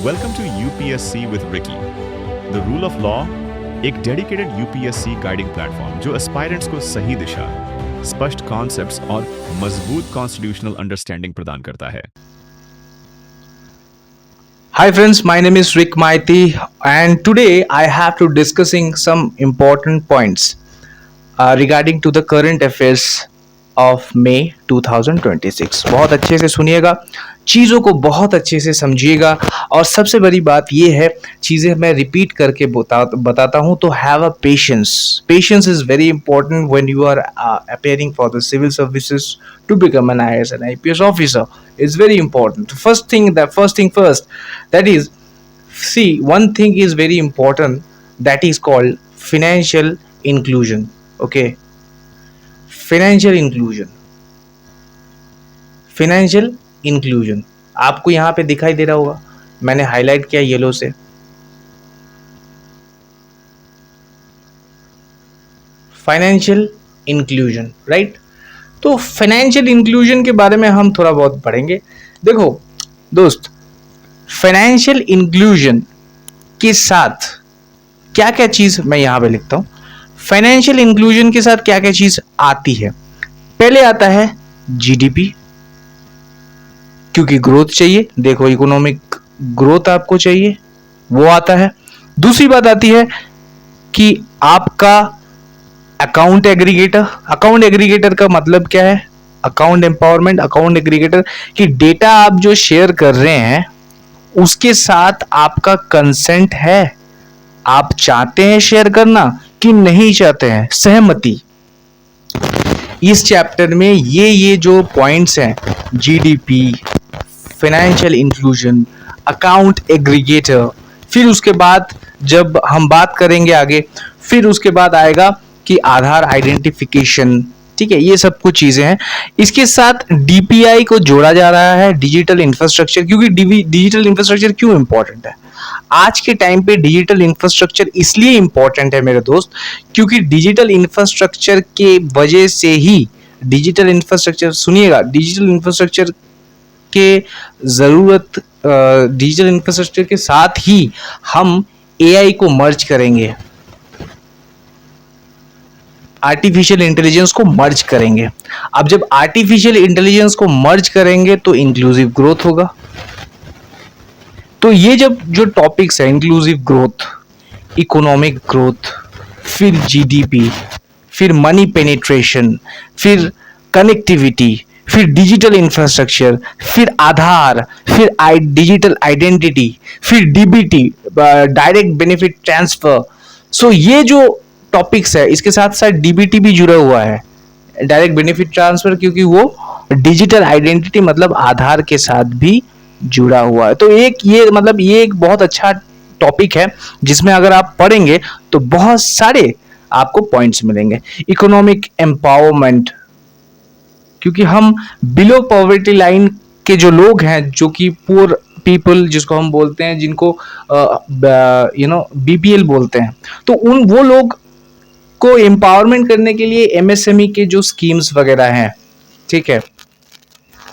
Welcome to UPSC with Ricky the rule of law, एक dedicated UPSC guiding platform जो aspirants को सही दिशा, स्पष्ट कॉन्सेप्ट्स और मजबूत कॉन्स्टिट्यूशनल अंडरस्टैंडिंग प्रदान करता है। Hi friends, my name is Rick Maiti and today I have to discussing some important points regarding to the current affairs of May 2026। बहुत अच्छे से सुनिएगा, चीज़ों को बहुत अच्छे से समझिएगा और सबसे बड़ी बात ये है, चीज़ें मैं रिपीट करके बताता हूँ तो have a patience. Patience is very important when you are appearing for the civil services to become an IAS and IPS officer. It's very important. First thing first, that is, see, one thing is very important, that is called financial inclusion. Okay, financial inclusion आपको यहाँ पे दिखाई दे रहा होगा, मैंने highlight किया yellow से। Financial inclusion, right. तो फाइनेंशियल इंक्लूजन के बारे में हम थोड़ा बहुत पढ़ेंगे। देखो दोस्त, फाइनेंशियल इंक्लूजन के साथ क्या क्या चीज मैं यहाँ पे लिखता हूँ। फाइनेंशियल इंक्लूजन के साथ क्या क्या चीज आती है। पहले आता है जीडीपी, क्योंकि ग्रोथ चाहिए। देखो, इकोनॉमिक ग्रोथ आपको चाहिए, वो आता है। दूसरी बात आती है कि आपका अकाउंट एग्रीगेटर। अकाउंट एग्रीगेटर का मतलब क्या है? Account empowerment. अकाउंट एग्रीगेटर कि डेटा आप जो शेयर कर रहे हैं उसके साथ आपका कंसेंट है, आप चाहते हैं शेयर करना कि नहीं चाहते हैं, सहमति। इस चैप्टर में ये जो पॉइंट्स हैं, GDP, financial inclusion, account aggregator, फिर उसके बाद जब हम बात करेंगे आगे, फिर उसके बाद आएगा कि आधार आइडेंटिफिकेशन, ठीक है, ये सब कुछ चीजें हैं। इसके साथ डीपीआई को जोड़ा जा रहा है, डिजिटल इंफ्रास्ट्रक्चर। क्योंकि डिजिटल इंफ्रास्ट्रक्चर क्यों इंपॉर्टेंट है आज के टाइम पे? डिजिटल इंफ्रास्ट्रक्चर इसलिए इंपॉर्टेंट है मेरे दोस्त, क्योंकि डिजिटल इंफ्रास्ट्रक्चर के वजह से ही, डिजिटल इंफ्रास्ट्रक्चर, सुनिएगा, डिजिटल इंफ्रास्ट्रक्चर के जरूरत, डिजिटल इंफ्रास्ट्रक्चर के साथ ही हम एआई को मर्ज करेंगे, आर्टिफिशियल इंटेलिजेंस को मर्ज करेंगे। अब जब आर्टिफिशियल इंटेलिजेंस को मर्ज करेंगे तो इंक्लूसिव ग्रोथ होगा। तो ये जो टॉपिक्स है, इंक्लूसिव ग्रोथ, इकोनॉमिक ग्रोथ, फिर जीडीपी, फिर मनी पेनिट्रेशन, फिर कनेक्टिविटी, फिर डिजिटल इंफ्रास्ट्रक्चर, फिर आधार, फिर डिजिटल आइडेंटिटी, फिर डीबीटी, डायरेक्ट बेनिफिट ट्रांसफर। सो ये जो टॉपिक्स है, इसके साथ साथ डीबीटी भी जुड़ा हुआ है, डायरेक्ट बेनिफिट ट्रांसफर, क्योंकि वो डिजिटल आइडेंटिटी मतलब आधार के साथ भी जुड़ा हुआ है। तो ये एक बहुत अच्छा टॉपिक है जिसमें अगर आप पढ़ेंगे तो बहुत सारे आपको पॉइंट्स मिलेंगे। इकोनॉमिक एम्पावरमेंट, क्योंकि हम बिलो पॉवर्टी लाइन के जो लोग हैं, जो कि पुअर पीपल जिसको हम बोलते हैं, जिनको बीपीएल बोलते हैं, तो वो लोग को एम्पावरमेंट करने के लिए एमएसएमई के जो स्कीम्स वगैरह हैं, ठीक है,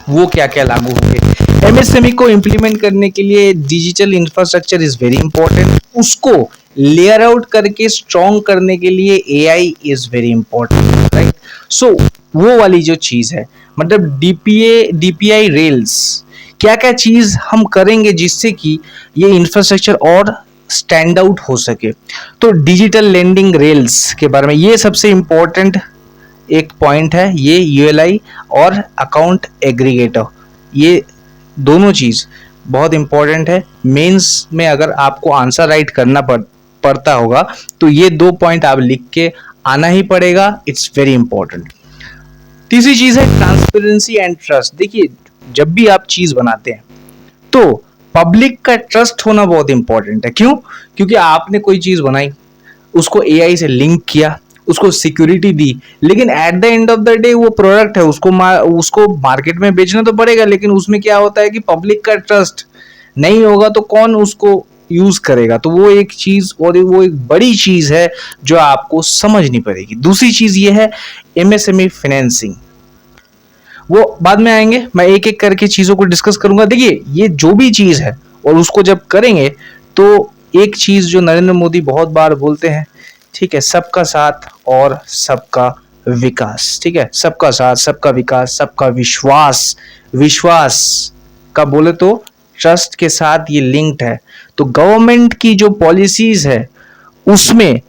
वो क्या क्या लागू होंगे। एमएसएमई को इम्प्लीमेंट करने के लिए digital infrastructure is very important. उसको लेयर आउट करके स्ट्रॉन्ग करने के लिए AI is very important, right. So वो वाली जो चीज है, मतलब डीपीआई रेल्स, क्या क्या चीज हम करेंगे जिससे कि ये इंफ्रास्ट्रक्चर और स्टैंड आउट हो सके। तो डिजिटल लैंडिंग रेल्स के बारे में, ये सबसे इंपॉर्टेंट एक पॉइंट है, ये यूएलआई और अकाउंट एग्रीगेटर, ये दोनों चीज बहुत इंपॉर्टेंट है। मेंस में अगर आपको आंसर राइट करना पड़ता होगा तो ये दो पॉइंट आप लिख के आना ही पड़ेगा, इट्स वेरी इंपॉर्टेंट। तीसरी चीज है ट्रांसपेरेंसी एंड ट्रस्ट। देखिए, जब भी आप चीज बनाते हैं तो पब्लिक का ट्रस्ट होना बहुत इंपॉर्टेंट है। क्यों? क्योंकि आपने कोई चीज बनाई, उसको एआई से लिंक किया, उसको सिक्योरिटी दी, लेकिन at the end of the day वो प्रोडक्ट है, उसको मार्केट में बेचना तो पड़ेगा, लेकिन उसमें क्या होता है कि पब्लिक का ट्रस्ट नहीं होगा तो कौन उसको यूज करेगा। तो वो एक चीज, और वो एक बड़ी चीज है जो आपको समझनी पड़ेगी। दूसरी चीज ये है एमएसएमई फाइनेंसिंग, वो बाद में आएंगे, मैं एक एक करके चीजों को डिस्कस करूंगा। देखिए, ये जो भी चीज है और उसको जब करेंगे तो एक चीज जो नरेंद्र मोदी बहुत बार बोलते हैं, ठीक है, सबका साथ और सबका विकास, ठीक है, सबका साथ, सबका विकास, सबका विश्वास। विश्वास का बोले तो ट्रस्ट के साथ ये लिंक्ड है। तो गवर्नमेंट की जो पॉलिसीज है उसमें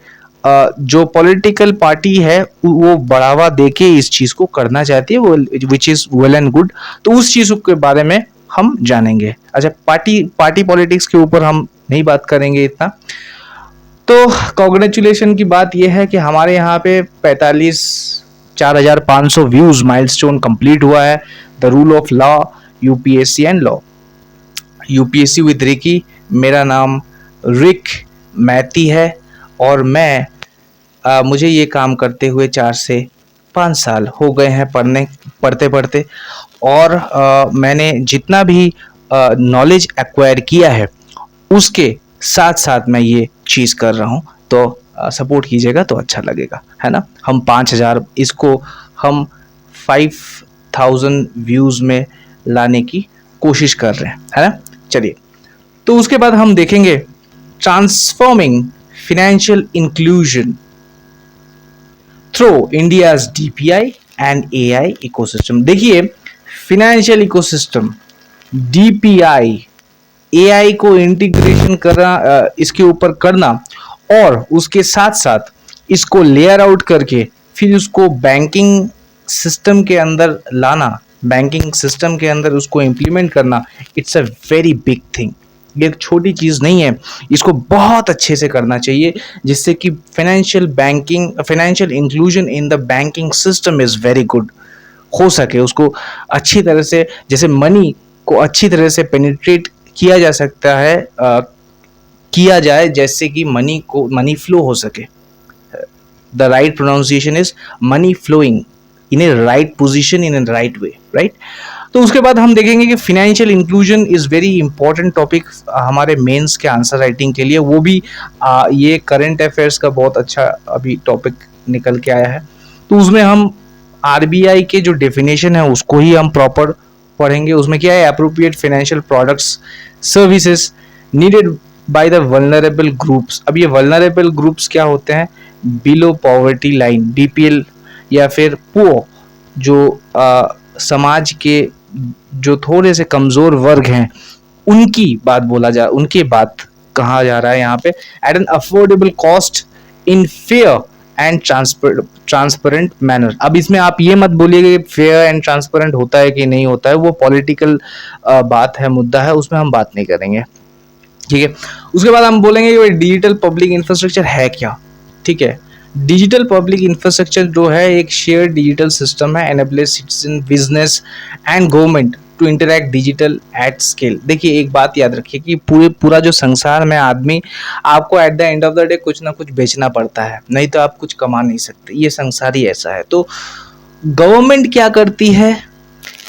जो पॉलिटिकल पार्टी है वो बढ़ावा देके इस चीज को करना चाहती है, वो which is well and good. तो उस चीज के बारे में हम जानेंगे। अच्छा, पार्टी पॉलिटिक्स के ऊपर हम नहीं बात करेंगे इतना। तो कॉन्ग्रेचुलेशन की बात यह है कि हमारे यहाँ पे 4,500 व्यूज माइलस्टोन कंप्लीट हुआ है। The rule of law, UPSC and law, UPSC with Ricky. मेरा नाम रिक मैती है और मैं मुझे ये काम करते हुए 4 से 5 साल हो गए हैं पढ़ते पढ़ते। और मैंने जितना भी नॉलेज एक्वायर किया है उसके साथ साथ मैं ये चीज़ कर रहा हूँ। तो सपोर्ट कीजिएगा तो अच्छा लगेगा, है ना। हम 5,000, इसको हम 5,000 व्यूज़ में लाने की कोशिश कर रहे हैं, है ना। चलिए, तो उसके बाद हम देखेंगे transforming financial inclusion through India's DPI and AI ecosystem. देखिए, फाइनेंशियल इकोसिस्टम, डीपीआई, एआई को इंटीग्रेशन करना, इसके ऊपर करना और उसके साथ साथ इसको लेयर आउट करके फिर उसको बैंकिंग सिस्टम के अंदर लाना, बैंकिंग सिस्टम के अंदर उसको इम्प्लीमेंट करना, it's a very big thing. ये एक छोटी चीज़ नहीं है, इसको बहुत अच्छे से करना चाहिए जिससे कि financial inclusion in the banking system is very good हो सके। उसको अच्छी तरह से, जैसे मनी को अच्छी तरह से पेनिट्रेट किया जा सकता है, किया जाए जैसे कि मनी फ्लो हो सके। The right pronunciation is money flowing in a right position in a right way, right. तो उसके बाद हम देखेंगे कि financial inclusion is very important topic हमारे मेंस के आंसर राइटिंग के लिए। वो भी ये करंट अफेयर्स का बहुत अच्छा अभी टॉपिक निकल के आया है। तो उसमें हम आरबीआई के जो डेफिनेशन है उसको ही हम प्रॉपर पढ़ेंगे। उसमें क्या है, appropriate financial products services needed by the vulnerable groups. अब ये वल्नरेबल ग्रुप्स क्या होते हैं, बिलो पॉवर्टी लाइन, बीपीएल या फिर पुअर, जो समाज के जो थोड़े से कमजोर वर्ग हैं उनकी उनके बात कहा जा रहा है यहाँ पे। At an affordable cost in fair and transparent manner. अब इसमें आप ये मत बोलिएगा कि फेयर एंड ट्रांसपेरेंट होता है कि नहीं होता है, वो पॉलिटिकल बात है, मुद्दा है, उसमें हम बात नहीं करेंगे, ठीक है। उसके बाद हम बोलेंगे कि डिजिटल पब्लिक इंफ्रास्ट्रक्चर है क्या, ठीक है। डिजिटल पब्लिक इंफ्रास्ट्रक्चर जो है एक शेयर डिजिटल सिस्टम है, enables citizen, business and government to interact digital at scale. देखिए, एक बात याद रखिए कि पूरा जो संसार में आदमी, आपको at the end of the day कुछ ना कुछ बेचना पड़ता है, नहीं तो आप कुछ कमा नहीं सकते। ये संसार ही ऐसा है। तो गवर्नमेंट क्या करती है,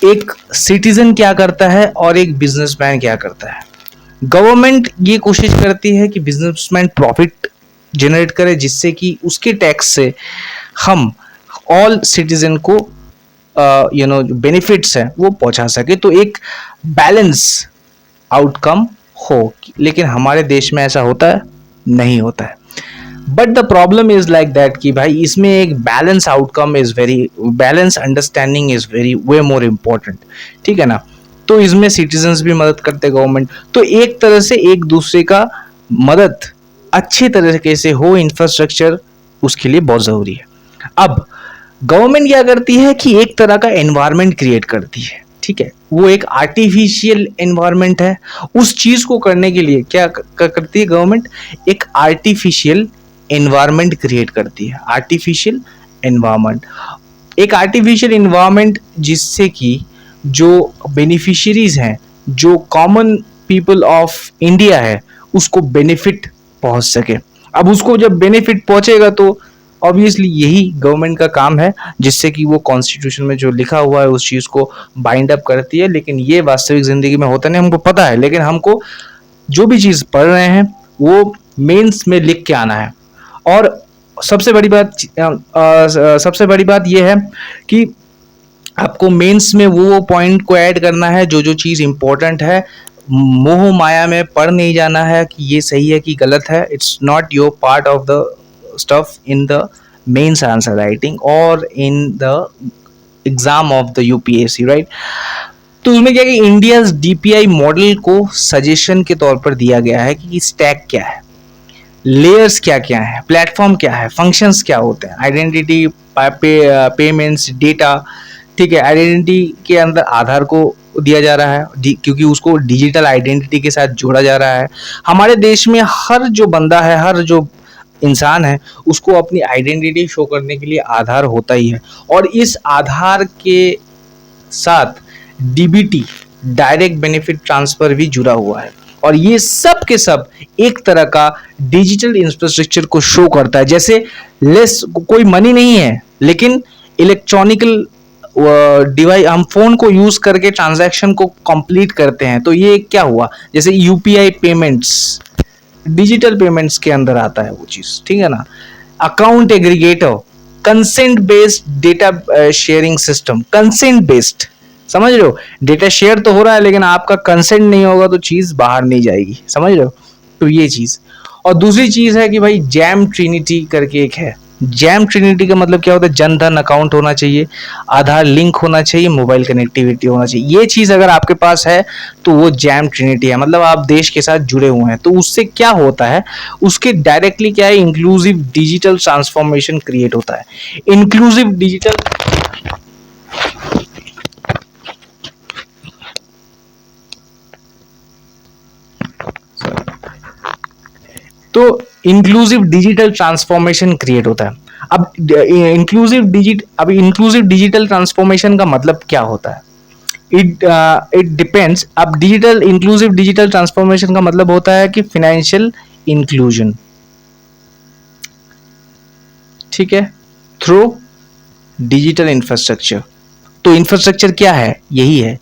एक सिटीजन क्या करता है और एक बिजनेसमैन क्या करता है। गवर्नमेंट ये कोशिश करती है कि बिजनेसमैन प्रॉफिट जनरेट करे जिससे कि उसके टैक्स से हम ऑल सिटीजन को बेनिफिट्स हैं वो पहुंचा सके, तो एक बैलेंस आउटकम हो। लेकिन हमारे देश में ऐसा होता है नहीं होता है। But the problem is like that कि भाई इसमें एक balance outcome is very, balance understanding is very way more important, ठीक है ना। तो इसमें सिटीजन्स भी मदद करते गवर्नमेंट, तो एक तरह से एक दूसरे का मदद अच्छी तरीके से हो, इंफ्रास्ट्रक्चर उसके लिए बहुत जरूरी है। अब गवर्नमेंट क्या करती है कि एक तरह का एनवायरनमेंट क्रिएट करती है, ठीक है। वो एक आर्टिफिशियल एनवायरनमेंट है। उस चीज को करने के लिए क्या करती है गवर्नमेंट, एक आर्टिफिशियल एनवायरनमेंट क्रिएट करती है। आर्टिफिशियल एनवायरनमेंट, एक आर्टिफिशियल एनवायरनमेंट जिससे कि जो बेनिफिशियरीज हैं, जो कॉमन पीपल ऑफ इंडिया है, उसको बेनिफिट पहुंच सके। अब उसको जब बेनिफिट पहुंचेगा तो ऑब्वियसली यही गवर्नमेंट का काम है, जिससे कि वो कॉन्स्टिट्यूशन में जो लिखा हुआ है उस चीज को बाइंड अप करती है। लेकिन ये वास्तविक जिंदगी में होता नहीं, हमको पता है, लेकिन हमको जो भी चीज पढ़ रहे हैं वो मेंस में लिख के आना है। और सबसे बड़ी बात यह है कि आपको मेंस में वो पॉइंट को ऐड करना है जो चीज इंपॉर्टेंट है, मोह माया में पड़ नहीं जाना है कि ये सही है कि गलत है. It's not your part of the stuff in the mains answer writing or in the exam of the UPSC, right. तो उसमें क्या है कि इंडिया डीपीआई मॉडल को सजेशन के तौर पर दिया गया है कि स्टैक क्या है, लेयर्स क्या क्या है, प्लेटफॉर्म क्या है, फंक्शंस क्या होते हैं, आइडेंटिटी, पेमेंट्स, डेटा. ठीक है, आइडेंटिटी के अंदर आधार को दिया जा रहा है क्योंकि उसको डिजिटल आइडेंटिटी के साथ जोड़ा जा रहा है. हमारे देश में हर जो बंदा है, हर जो इंसान है, उसको अपनी आइडेंटिटी शो करने के लिए आधार होता ही है. और इस आधार के साथ डीबीटी, डायरेक्ट बेनिफिट ट्रांसफर भी जुड़ा हुआ है. और ये सब के सब एक तरह का डिजिटल इंफ्रास्ट्रक्चर को शो करता है. जैसे लेस कोई मनी नहीं है, लेकिन इलेक्ट्रॉनिकल डिवाइस, हम फोन को यूज करके ट्रांजैक्शन को कंप्लीट करते हैं. तो ये क्या हुआ, जैसे यूपीआई पेमेंट्स डिजिटल पेमेंट्स के अंदर आता है वो चीज, ठीक है ना. Account aggregator, consent based data sharing system, consent based, समझ रहे हो. डेटा शेयर तो हो रहा है, लेकिन आपका कंसेंट नहीं होगा तो चीज बाहर नहीं जाएगी, समझ रहे हो. तो ये चीज. और दूसरी चीज है कि भाई जैम ट्रिनिटी करके एक है. जैम ट्रिनिटी का मतलब क्या होता है, जनधन अकाउंट होना चाहिए, आधार लिंक होना चाहिए, मोबाइल कनेक्टिविटी होना चाहिए. ये चीज अगर आपके पास है तो वो जैम ट्रिनिटी है, मतलब आप देश के साथ जुड़े हुए हैं. तो उससे क्या होता है, उसके डायरेक्टली क्या है, इंक्लूसिव डिजिटल ट्रांसफॉर्मेशन क्रिएट होता है. इंक्लूसिव डिजिटल, तो इंक्लूसिव डिजिटल ट्रांसफॉर्मेशन क्रिएट होता है. अब इंक्लूसिव डिजिटल ट्रांसफॉर्मेशन का मतलब क्या होता है, इट डिपेंड्स. अब डिजिटल इंक्लूसिव डिजिटल ट्रांसफॉर्मेशन का मतलब होता है कि फाइनेंशियल इंक्लूजन, ठीक है, थ्रू डिजिटल इंफ्रास्ट्रक्चर. तो इंफ्रास्ट्रक्चर क्या है, यही है.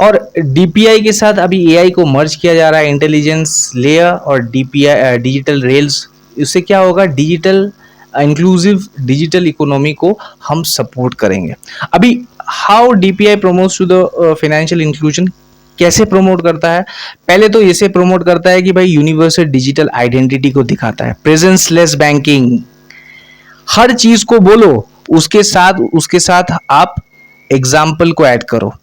और डीपीआई के साथ अभी एआई को मर्ज किया जा रहा है, इंटेलिजेंस लेयर और डीपीआई डिजिटल रेल्स. इससे क्या होगा, डिजिटल इंक्लूसिव डिजिटल इकोनॉमी को हम सपोर्ट करेंगे. अभी how DPI promotes to the financial inclusion, कैसे प्रमोट करता है. पहले तो इसे प्रमोट करता है कि भाई यूनिवर्सल डिजिटल आइडेंटिटी को दिखाता है, प्रेजेंस लेस बैंकिंग, हर चीज को बोलो, उसके साथ आप एग्जाम्पल को ऐड करो.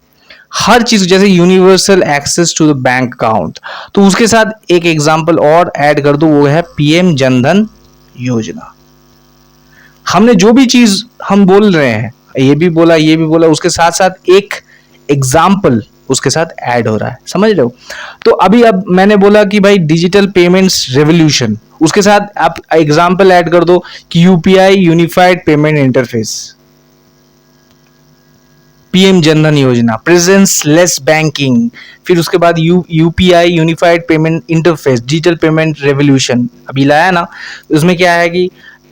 हर चीज जैसे universal access to the bank account, तो उसके साथ एक एग्जांपल और ऐड कर दो, वो है पीएम जनधन योजना. हमने जो भी चीज हम बोल रहे हैं, ये भी बोला, उसके साथ साथ एक एग्जांपल उसके साथ ऐड हो रहा है, समझ रहे हो. तो अब मैंने बोला कि भाई डिजिटल पेमेंट्स रेवोल्यूशन, उसके साथ आप एग्जांपल ऐड कर दो कि UPI unified payment interface, PM Jan Dhan योजना, प्रेजेंस लेस बैंकिंग, फिर उसके बाद UPI unified payment interface, digital payment revolution अभी लाया ना. उसमें क्या है कि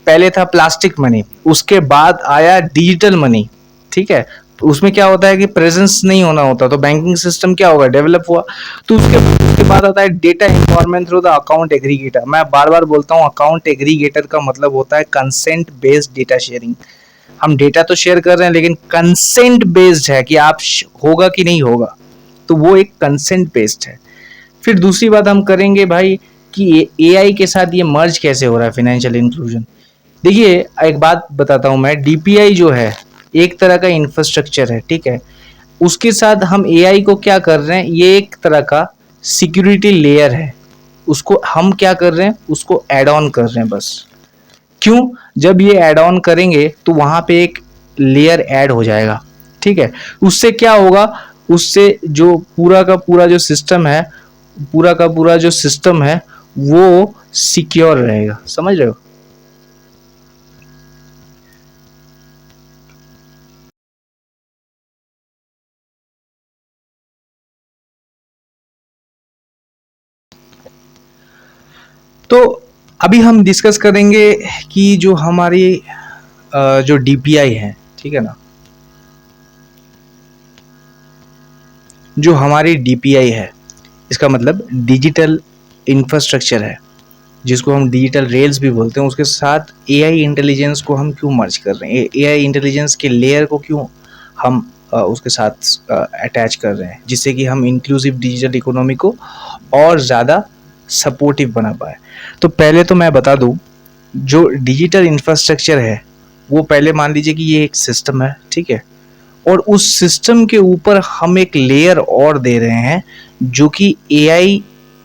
पहले था प्लास्टिक मनी, उसके बाद आया डिजिटल मनी, ठीक है. उसमें क्या होता है कि प्रेजेंस नहीं होना होता, तो बैंकिंग सिस्टम क्या होगा, डेवलप हुआ. तो उसके बाद आता है data empowerment through the account aggregator. मैं बार बार बोलता हूँ, अकाउंट एग्रीगेटर का मतलब होता है कंसेंट बेस्ड डेटा शेयरिंग. हम डेटा तो शेयर कर रहे हैं, लेकिन कंसेंट बेस्ड है कि आप होगा कि नहीं होगा, तो वो एक कंसेंट बेस्ड है. फिर दूसरी बात हम करेंगे भाई कि एआई के साथ ये मर्ज कैसे हो रहा है, फाइनेंशियल इंक्लूजन. देखिए एक बात बताता हूं मैं, डीपीआई जो है एक तरह का इंफ्रास्ट्रक्चर है, ठीक है. उसके साथ हम एआई को क्या कर रहे हैं, ये एक तरह का सिक्योरिटी लेयर है, उसको हम क्या कर रहे हैं, उसको एड ऑन कर रहे हैं बस. क्यों, जब ये एड ऑन करेंगे तो वहां पे एक लेयर ऐड हो जाएगा, ठीक है. उससे क्या होगा, उससे जो पूरा का पूरा जो सिस्टम है वो सिक्योर रहेगा, समझ रहे हो. तो अभी हम डिस्कस करेंगे कि जो हमारी जो डीपीआई है, ठीक है ना, जो हमारी डीपीआई है, इसका मतलब डिजिटल इंफ्रास्ट्रक्चर है, जिसको हम डिजिटल रेल्स भी बोलते हैं. उसके साथ एआई इंटेलिजेंस को हम क्यों मर्ज कर रहे हैं, एआई इंटेलिजेंस के लेयर को क्यों हम उसके साथ अटैच कर रहे हैं, जिससे कि हम इंक्लूसिव डिजिटल इकोनॉमी को और ज़्यादा सपोर्टिव बना पाए। तो पहले तो मैं बता दूं, जो डिजिटल इंफ्रास्ट्रक्चर है वो पहले मान लीजिए कि ये एक सिस्टम है, ठीक है, और उस सिस्टम के ऊपर हम एक लेयर और दे रहे हैं जो कि एआई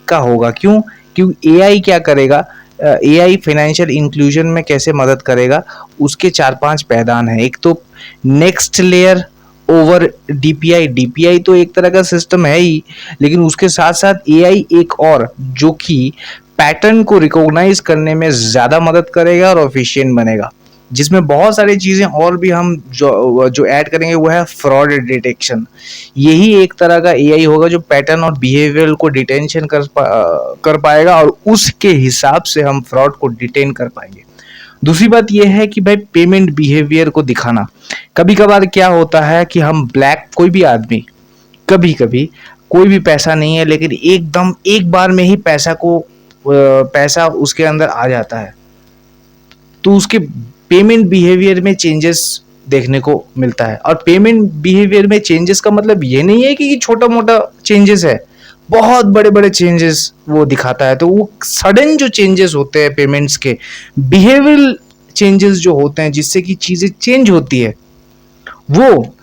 का होगा। क्यों? क्योंकि एआई क्या करेगा, एआई फाइनेंशियल इंक्लूजन में कैसे मदद करेगा, उसके 4-5 पैदान हैं। एक तो next layer over DPI. DPI तो एक तरह का सिस्टम है ही, लेकिन उसके साथ साथ एआई एक और, जो कि पैटर्न को रिकॉग्नाइज करने में ज़्यादा मदद करेगा और एफिशिएंट बनेगा, जिसमें बहुत सारी चीज़ें और भी हम जो ऐड करेंगे वो है फ्रॉड डिटेक्शन। यही एक तरह का एआई होगा जो पैटर्न और बिहेवियर को डिटेंशन कर पाएगा, और उसके हिसाब से हम फ्रॉड को डिटेन कर पाएंगे। दूसरी बात यह है कि भाई पेमेंट बिहेवियर को दिखाना। कभी कभार क्या होता है कि हम कोई भी आदमी, कभी कभी कोई भी पैसा नहीं है लेकिन एकदम एक बार में ही पैसा उसके अंदर आ जाता है, तो उसके पेमेंट बिहेवियर में चेंजेस देखने को मिलता है। और पेमेंट बिहेवियर में चेंजेस का मतलब ये नहीं है कि छोटा मोटा चेंजेस है, बहुत बड़े बड़े चेंजेस वो दिखाता है। तो वो सडन जो चेंजेस होते हैं पेमेंट्स के, बिहेवियरल चेंजेस जो होते हैं जिससे कि चीजें चेंज होती है, वो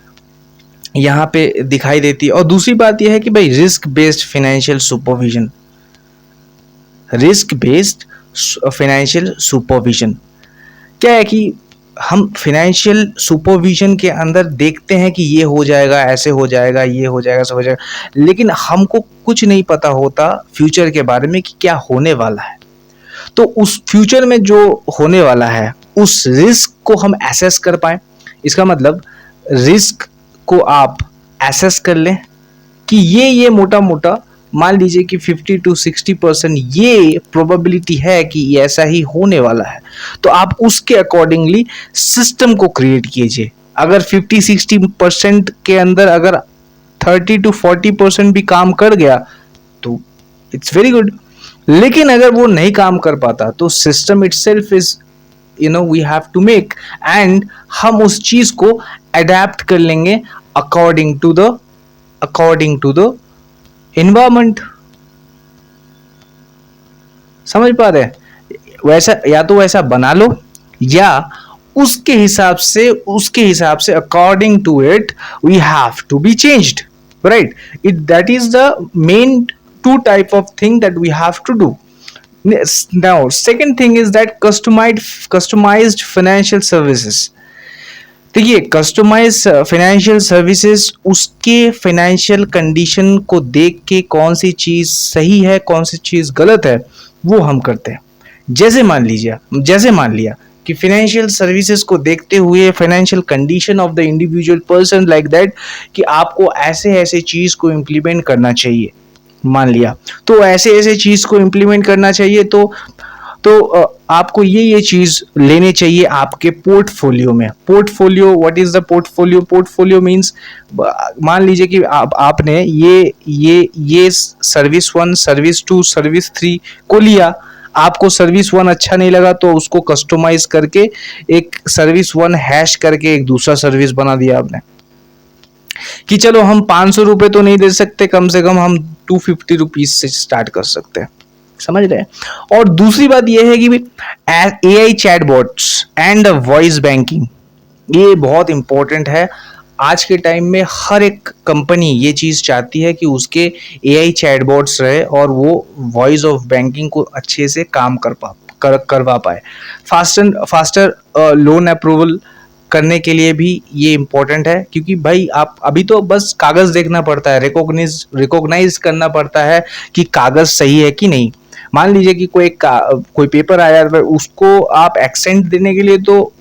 यहाँ पे दिखाई देती है। और दूसरी बात यह है कि भाई risk based financial supervision. Risk based financial supervision क्या है कि हम फाइनेंशियल सुपरविजन के अंदर देखते हैं कि ये हो जाएगा, ऐसे हो जाएगा, ये हो जाएगा, ऐसा हो जाएगा, लेकिन हमको कुछ नहीं पता होता फ्यूचर के बारे में कि क्या होने वाला है। तो उस फ्यूचर में जो होने वाला है उस रिस्क को हम एसेस कर पाए। इसका मतलब रिस्क को आप एसेस कर लें कि ये मोटा मोटा मान लीजिए कि 50 to 60% ये प्रोबेबिलिटी है कि ऐसा ही होने वाला है, तो आप उसके अकॉर्डिंगली सिस्टम को क्रिएट कीजिए। अगर 50-60% के अंदर अगर 30 to 40% भी काम कर गया तो इट्स वेरी गुड, लेकिन अगर वो नहीं काम कर पाता तो system itself is we have to make, and हम उस चीज को अडेप्ट कर लेंगे अकॉर्डिंग टू द एनवायरमेंट। समझ पा रहे हैं? वैसा या तो वैसा बना लो, या उसके हिसाब से according to it we have to be changed, right? That is the main two type of thing that we have to do. Now second thing is that customized financial services. देखिए, कस्टमाइज फाइनेंशियल सर्विसेज उसके financial condition को देख के कौन सी चीज सही है, कौन सी चीज गलत है, वो हम करते हैं। जैसे मान लिया कि फाइनेंशियल सर्विसेज को देखते हुए financial condition of the individual person like that कि आपको ऐसे चीज को इम्प्लीमेंट करना चाहिए, मान लिया तो ऐसे चीज को इम्प्लीमेंट करना चाहिए, तो आपको ये चीज लेने चाहिए आपके पोर्टफोलियो में। Portfolio, what is the portfolio? Portfolio means मान लीजिए कि आपने ये सर्विस 1, सर्विस 2, सर्विस 3 को लिया, आपको सर्विस 1 अच्छा नहीं लगा तो उसको कस्टमाइज करके एक सर्विस 1 हैश करके एक दूसरा सर्विस बना दिया आपने कि चलो हम 500 रुपए तो नहीं दे सकते, कम से कम हम 250 रुपीज से स्टार्ट कर सकते हैं। समझ रहे हैं? और दूसरी बात यह है कि AI chatbots and voice banking, ये बहुत इंपॉर्टेंट है। आज के टाइम में हर एक कंपनी ये चीज चाहती है कि उसके एआई चैटबॉट्स रहे और वो वॉइस ऑफ बैंकिंग को अच्छे से काम करवा पाए। फास्टर लोन अप्रूवल करने के लिए भी ये इम्पोर्टेंट है, क्योंकि भाई आप अभी तो बस कागज देखना पड़ता है, रिकॉग्नाइज करना पड़ता है कि कागज सही है कि नहीं। मान लीजिए कि कोई पेपर आया है, उसको आप एक्सेंट देने के लिए तो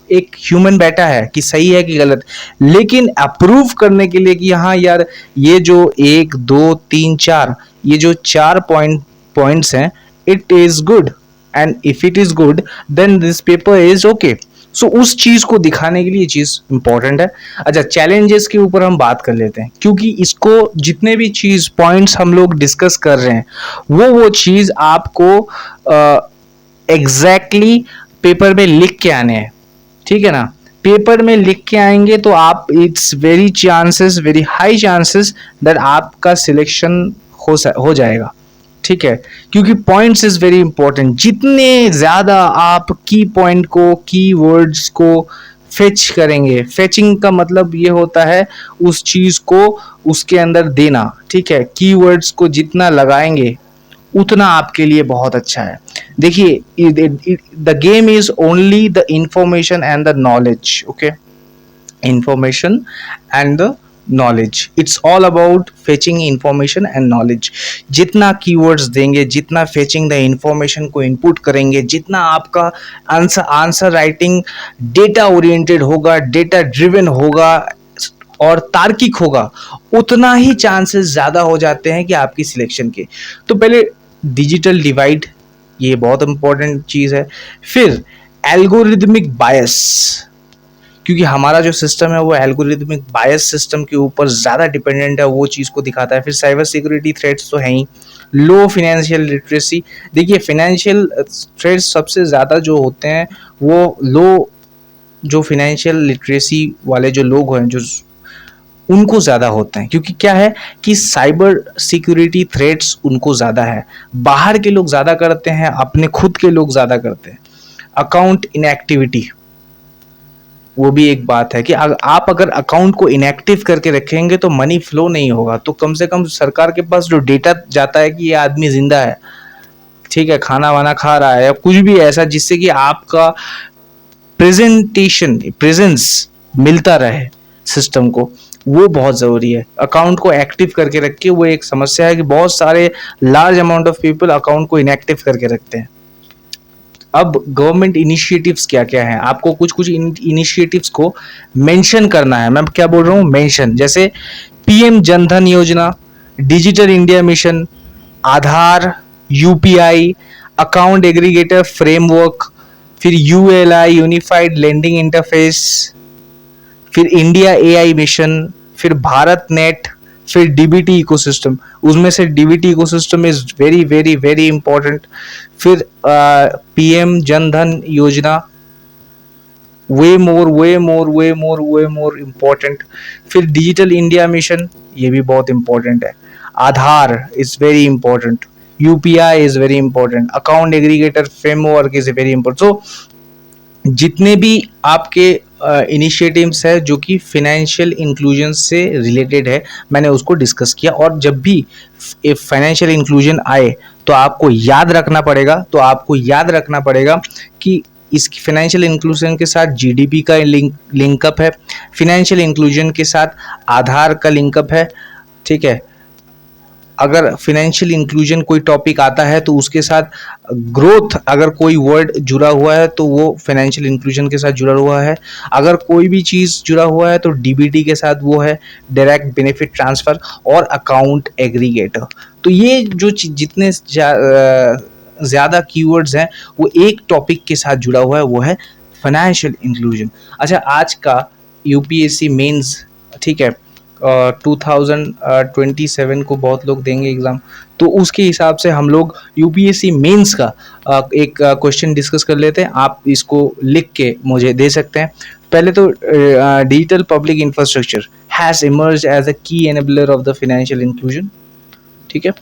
एक ह्यूमन बैठा है कि सही है कि गलत, लेकिन अप्रूव करने के लिए कि हाँ यार ये जो 1, 2, 3, 4 ये जो 4 पॉइंट्स हैं, it is good, and if it is good then this paper is okay. So उस चीज को दिखाने के लिए चीज इंपॉर्टेंट है। अच्छा, चैलेंजेस के ऊपर हम बात कर लेते हैं, क्योंकि इसको जितने भी चीज पॉइंट्स हम लोग डिस्कस कर रहे हैं वो चीज आपको एग्जैक्टली पेपर में लिख के आने हैं, ठीक है ना? पेपर में लिख के आएंगे तो आप, it's very high chances that आपका सिलेक्शन हो जाएगा, ठीक है। क्योंकि पॉइंट्स इज वेरी इंपॉर्टेंट। जितने ज्यादा आप की पॉइंट को, की वर्ड्स को फेच करेंगे, फेचिंग का मतलब ये होता है उस चीज को उसके अंदर देना, ठीक है। की वर्ड्स को जितना लगाएंगे उतना आपके लिए बहुत अच्छा है। देखिए, the game is only the information and the knowledge, okay, information and the knowledge. It's all about fetching information and knowledge. जितना keywords देंगे, जितना fetching the information को input करेंगे, जितना आपका आंसर राइटिंग डेटा ओरिएंटेड होगा, डेटा ड्रिवन होगा और तार्किक होगा, उतना ही चांसेस ज़्यादा हो जाते हैं कि आपकी सिलेक्शन के। तो पहले डिजिटल डिवाइड, ये बहुत इंपॉर्टेंट चीज़ है। फिर एल्गोरिदमिक बायस, क्योंकि हमारा जो सिस्टम है वो एल्गोरिदमिक बायस सिस्टम के ऊपर ज़्यादा डिपेंडेंट है, वो चीज़ को दिखाता है। फिर साइबर सिक्योरिटी थ्रेट्स तो हैं ही। लो फिनेंशियल लिटरेसी, देखिए फिनेंशियल थ्रेट्स सबसे ज़्यादा जो होते हैं वो लो, जो फिनेंशियल लिटरेसी वाले जो लोग हैं, जो उनको ज़्यादा होते हैं। क्योंकि क्या है कि साइबर सिक्योरिटी थ्रेट्स उनको ज़्यादा है। बाहर के लोग ज़्यादा करते हैं, अपने खुद के लोग ज़्यादा करते हैं। अकाउंट इनएक्टिविटी, वो भी एक बात है कि आप अगर अकाउंट को इनएक्टिव करके रखेंगे तो मनी फ्लो नहीं होगा। तो कम से कम सरकार के पास जो डेटा जाता है कि ये आदमी जिंदा है, ठीक है, खाना वाना खा रहा है, या कुछ भी ऐसा जिससे कि आपका प्रेजेंस मिलता रहे सिस्टम को, वो बहुत ज़रूरी है। अकाउंट को एक्टिव करके रखिए। वो एक समस्या है कि बहुत सारे large amount of people account को इनएक्टिव करके रखते हैं। अब गवर्नमेंट इनिशिएटिव्स क्या क्या हैं, आपको कुछ कुछ इनिशिएटिव्स को मेंशन करना है। मैं क्या बोल रहा हूँ, मेंशन, जैसे PM Jan Dhan Yojana, digital India mission, Aadhaar, UPI, account aggregator framework, फिर यूएलआई यूनिफाइड लेंडिंग इंटरफेस, फिर इंडिया एआई मिशन, फिर भारत नेट, फिर डीबीटी इकोसिस्टम। उसमें से DBT ecosystem is very very very important. फिर PM Jan Dhan Yojana, way more important. फिर डिजिटल इंडिया मिशन, ये भी बहुत इंपॉर्टेंट है। Aadhaar is very important, UPI is very important, account aggregator framework is very important. So जितने भी आपके इनिशिएटिव्स है जो कि फिनेंशियल इंक्लूजन से रिलेटेड है, मैंने उसको डिस्कस किया। और जब भी फाइनेंशियल इंक्लूजन आए तो आपको याद रखना पड़ेगा कि इस फाइनेंशियल इंक्लूजन के साथ जीडीपी का लिंकअप है, फिनेंशियल इंक्लूजन के साथ आधार का लिंकअप है, ठीक है। अगर फिनेंशियल इंक्लूजन कोई टॉपिक आता है तो उसके साथ ग्रोथ, अगर कोई वर्ड जुड़ा हुआ है तो वो फाइनेंशियल इंक्लूजन के साथ जुड़ा हुआ है। अगर कोई भी चीज़ जुड़ा हुआ है तो डीबीटी के साथ वो है डायरेक्ट बेनिफिट ट्रांसफ़र और अकाउंट एग्रीगेटर। तो ये जो जितने ज़्यादा कीवर्ड्स हैं वो एक टॉपिक के साथ जुड़ा हुआ है, वो है फाइनेंशियल इंक्लूजन। अच्छा, आज का यूपीएससी मेंस, ठीक है, 2027 को बहुत लोग देंगे एग्ज़ाम, तो उसके हिसाब से हम लोग यूपीएससी मेंस का एक क्वेश्चन डिस्कस कर लेते हैं। आप इसको लिख के मुझे दे सकते हैं। पहले तो digital public infrastructure has emerged as a key enabler of the financial inclusion, ठीक है,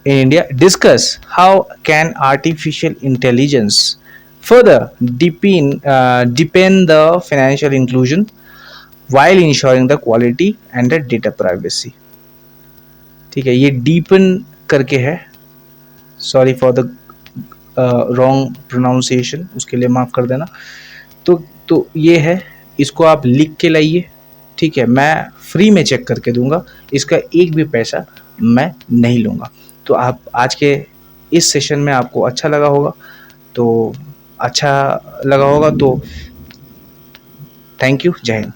in India. Discuss how can artificial intelligence further deepen the financial inclusion while ensuring the quality and the data privacy. ठीक है, ये deepen करके है, sorry for the wrong pronunciation, उसके लिए माफ़ कर देना। तो ये है, इसको आप लिख के लाइए, ठीक है। मैं फ्री में चेक करके दूंगा, इसका एक भी पैसा मैं नहीं लूँगा। तो आप आज के इस सेशन में आपको अच्छा लगा होगा, तो थैंक यू, जय हिंद।